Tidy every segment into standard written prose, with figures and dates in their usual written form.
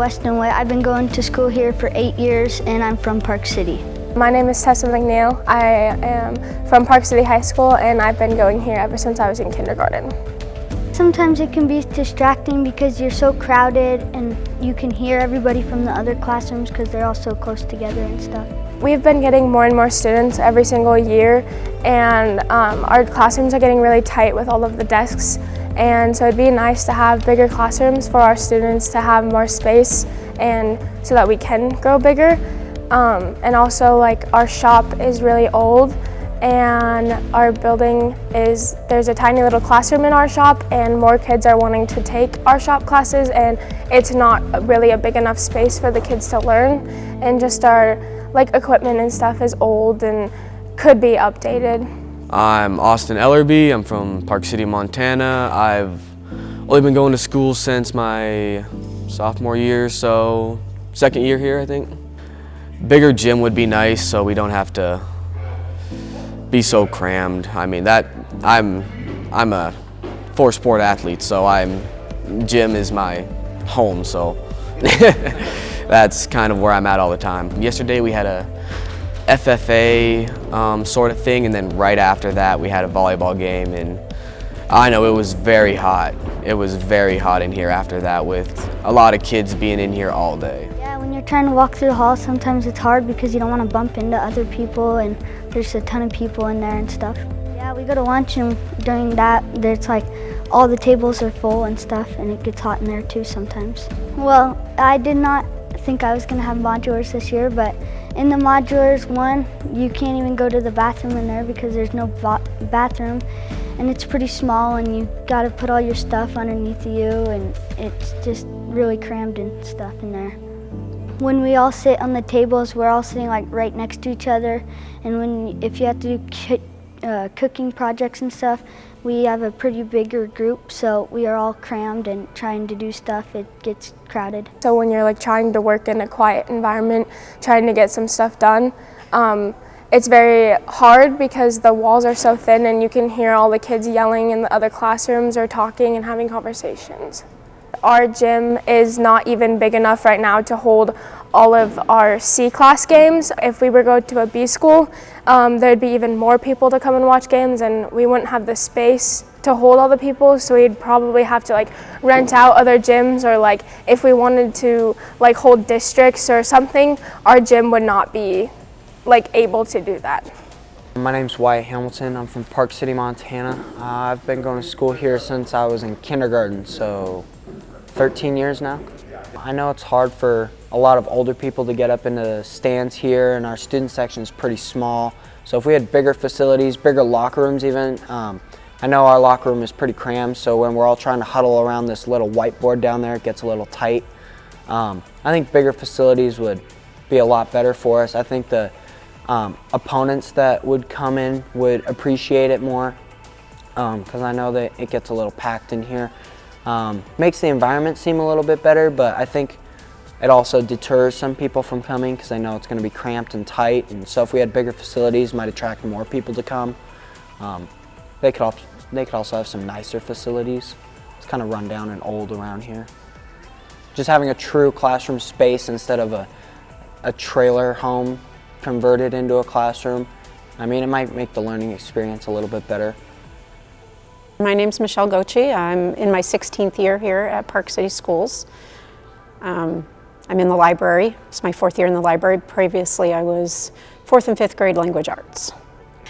Weston Witt. I've been going to school here for 8 years and I'm from Park City. My name is Tessa McNeil. I am from Park City High School and I've been going here ever since I was in kindergarten. Sometimes it can be distracting because you're so crowded and you can hear everybody from the other classrooms because they're all so close together and stuff. We've been getting more and more students every single year, and our classrooms are getting really tight with all of the desks, and so it'd be nice to have bigger classrooms for our students to have more space and so that we can grow bigger. And also, like, our shop is really old and our building there's a tiny little classroom in our shop, and more kids are wanting to take our shop classes, and it's not really a big enough space for the kids to learn, and just our equipment and stuff is old and could be updated. I'm Austin Ellerby. I'm from Park City, Montana. I've only been going to school since my sophomore year, so second year here, I think. Bigger gym would be nice so we don't have to be so crammed. I mean, I'm a four-sport athlete, so gym is my home, so that's kind of where I'm at all the time. Yesterday we had a FFA sort of thing, and then right after that we had a volleyball game, and I know it was very hot. It was very hot in here after that with a lot of kids being in here all day. Yeah, when you're trying to walk through the hall, sometimes it's hard because you don't want to bump into other people and there's a ton of people in there and stuff. Yeah, we go to lunch, and during that there's all the tables are full and stuff, and it gets hot in there too sometimes. Well, I did not think I was going to have modulars this year, but in the modulars, you can't even go to the bathroom in there because there's no bathroom, and it's pretty small, and you got to put all your stuff underneath you, and it's just really crammed and stuff in there. When we all sit on the tables, we're all sitting right next to each other, and if you have to do cooking projects and stuff, we have a pretty bigger group, so we are all crammed and trying to do stuff. It gets crowded. So when you're trying to work in a quiet environment, trying to get some stuff done, it's very hard because the walls are so thin and you can hear all the kids yelling in the other classrooms or talking and having conversations. Our gym is not even big enough right now to hold all of our C-class games. If we were to go to a B school, there'd be even more people to come and watch games, and we wouldn't have the space to hold all the people, so we'd probably have to rent out other gyms, or if we wanted to hold districts or something, our gym would not be able to do that. My name's Wyatt Hamilton. I'm from Park City, Montana. I've been going to school here since I was in kindergarten, so 13 years now. I know it's hard for a lot of older people to get up into the stands here, and our student section is pretty small. So if we had bigger facilities, bigger locker rooms even, I know our locker room is pretty crammed, so when we're all trying to huddle around this little whiteboard down there, it gets a little tight. I think bigger facilities would be a lot better for us. I think the opponents that would come in would appreciate it more, because I know that it gets a little packed in here. Makes the environment seem a little bit better, but I think it also deters some people from coming because they know it's going to be cramped and tight, and so if we had bigger facilities, it might attract more people to come. They could also have some nicer facilities. It's kind of run down and old around here. Just having a true classroom space instead of a trailer home converted into a classroom, I mean, it might make the learning experience a little bit better. My name's Michelle Gochi. I'm in my 16th year here at Park City Schools. I'm in the library. It's my 4th year in the library. Previously, I was 4th and 5th grade language arts.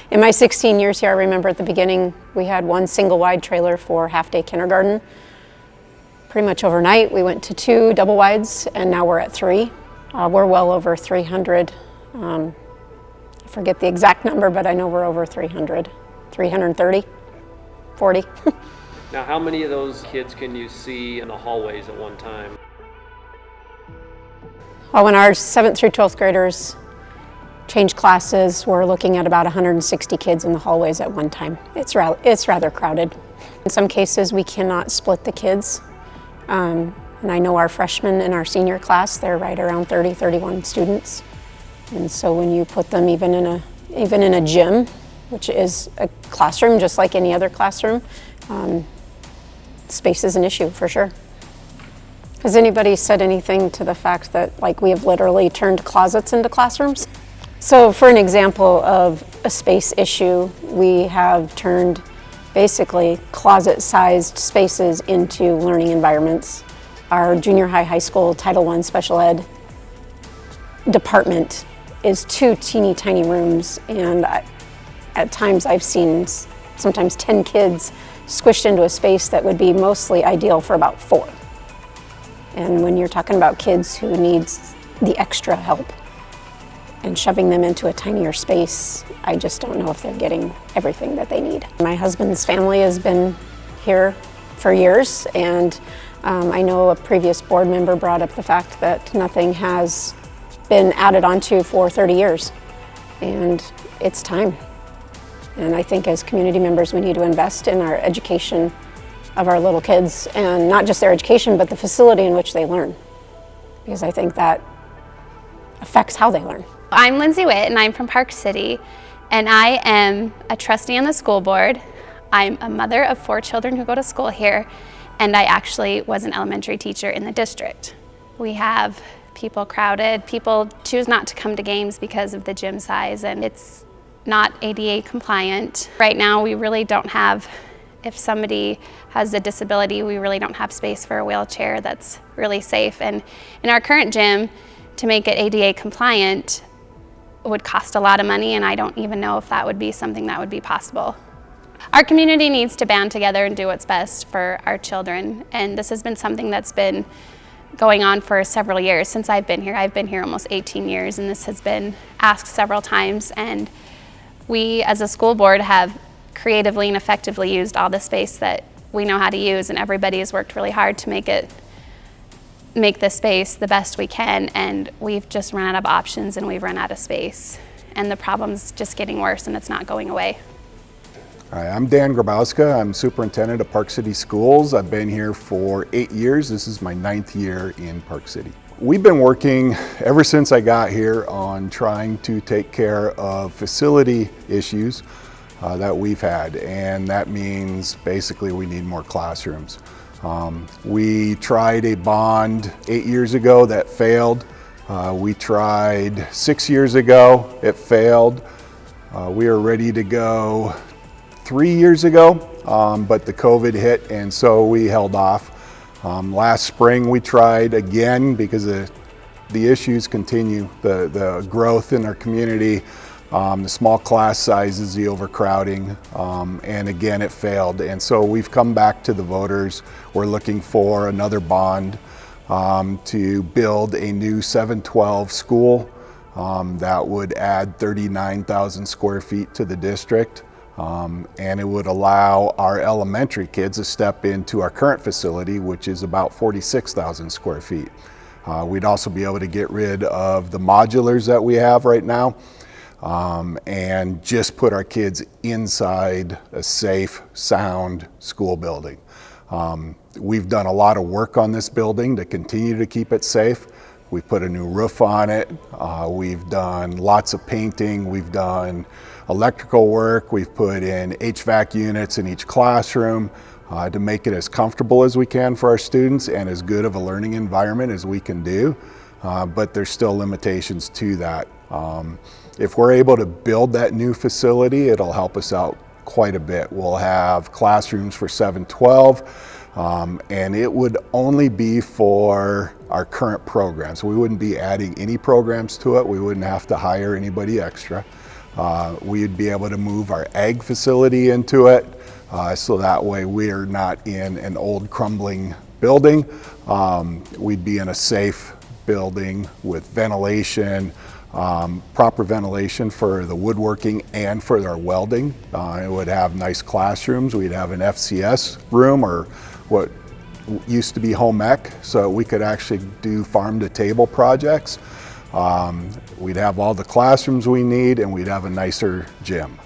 In my 16 years here, I remember at the beginning, we had one single wide trailer for half-day kindergarten. Pretty much overnight, we went to 2 double wides, and now we're at 3. We're well over 300. I forget the exact number, but I know we're over 300, 330. 40. Now, how many of those kids can you see in the hallways at one time? Well, when our 7th through 12th graders change classes, we're looking at about 160 kids in the hallways at one time. It's rather crowded. In some cases, we cannot split the kids. And I know our freshmen in our senior class, they're right around 30, 31 students. And so when you put them even in a gym, which is a classroom just like any other classroom, space is an issue for sure. Has anybody said anything to the fact that like we have literally turned closets into classrooms? So for an example of a space issue, we have turned basically closet-sized spaces into learning environments. Our junior high school Title I special ed department is 2 teeny tiny rooms, and at times I've seen sometimes 10 kids squished into a space that would be mostly ideal for about 4. And when you're talking about kids who needs the extra help and shoving them into a tinier space, I just don't know if they're getting everything that they need. My husband's family has been here for years, and I know a previous board member brought up the fact that nothing has been added onto for 30 years, and it's time. And I think as community members, we need to invest in our education of our little kids, and not just their education, but the facility in which they learn, because I think that affects how they learn. I'm Lindsay Witt, and I'm from Park City, and I am a trustee on the school board. I'm a mother of 4 children who go to school here, and I actually was an elementary teacher in the district. We have people crowded. People choose not to come to games because of the gym size, and it's not ADA compliant. Right now, we really don't have, if somebody has a disability, we really don't have space for a wheelchair that's really safe. And in our current gym, to make it ADA compliant would cost a lot of money, and I don't even know if that would be something that would be possible. Our community needs to band together and do what's best for our children, and this has been something that's been going on for several years since I've been here. I've been here almost 18 years, and this has been asked several times, and we as a school board have creatively and effectively used all the space that we know how to use, and everybody has worked really hard to make this space the best we can, and we've just run out of options and we've run out of space, and the problem's just getting worse and it's not going away. Hi, I'm Dan Grabowska. I'm superintendent of Park City Schools. I've been here for 8 years. This is my 9th year in Park City. We've been working ever since I got here on trying to take care of facility issues that we've had, and that means basically we need more classrooms. We tried a bond 8 years ago that failed. We tried 6 years ago, it failed. We were ready to go 3 years ago, but the COVID hit, and so we held off. Last spring we tried again because the issues continue, the growth in our community, the small class sizes, the overcrowding, and again it failed. And so we've come back to the voters. We're looking for another bond to build a new 712 school that would add 39,000 square feet to the district. And it would allow our elementary kids to step into our current facility, which is about 46,000 square feet. We'd also be able to get rid of the modulars that we have right now and just put our kids inside a safe, sound school building. We've done a lot of work on this building to continue to keep it safe. We've put a new roof on it. We've done lots of painting. We've done electrical work. We've put in HVAC units in each classroom to make it as comfortable as we can for our students and as good of a learning environment as we can do. But there's still limitations to that. If we're able to build that new facility, it'll help us out quite a bit. We'll have classrooms for 712, and it would only be for our current programs. We wouldn't be adding any programs to it. We wouldn't have to hire anybody extra. We'd be able to move our ag facility into it, so that way we're not in an old crumbling building. We'd be in a safe building with ventilation, proper ventilation for the woodworking and for our welding. It would have nice classrooms. We'd have an FCS room, or what used to be home ec, so we could actually do farm to table projects. We'd have all the classrooms we need, and we'd have a nicer gym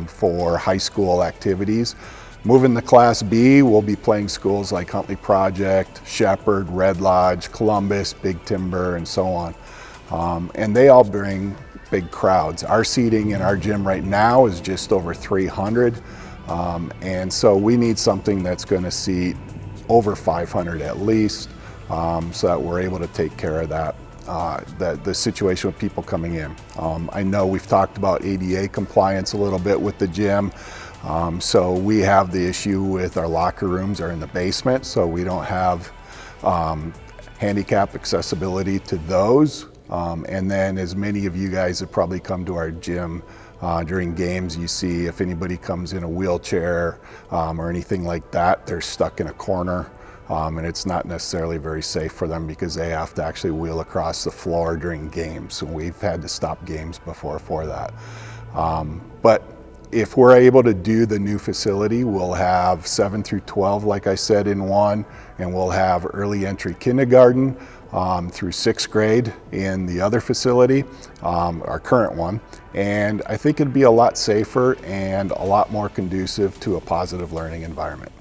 for high school activities. Moving to Class B, we'll be playing schools like Huntley Project, Shepherd, Red Lodge, Columbus, Big Timber, and so on. And they all bring big crowds. Our seating in our gym right now is just over 300, and so we need something that's going to seat over 500 at least. so that we're able to take care of that. The situation with people coming in. I know we've talked about ADA compliance a little bit with the gym. So we have the issue with our locker rooms are in the basement, so we don't have handicap accessibility to those. And then as many of you guys have probably come to our gym during games, you see if anybody comes in a wheelchair or anything like that, they're stuck in a corner. And it's not necessarily very safe for them because they have to actually wheel across the floor during games. So we've had to stop games before for that. But if we're able to do the new facility, we'll have 7 through 12, like I said, in one, and we'll have early entry kindergarten through 6th grade in the other facility, our current one. And I think it'd be a lot safer and a lot more conducive to a positive learning environment.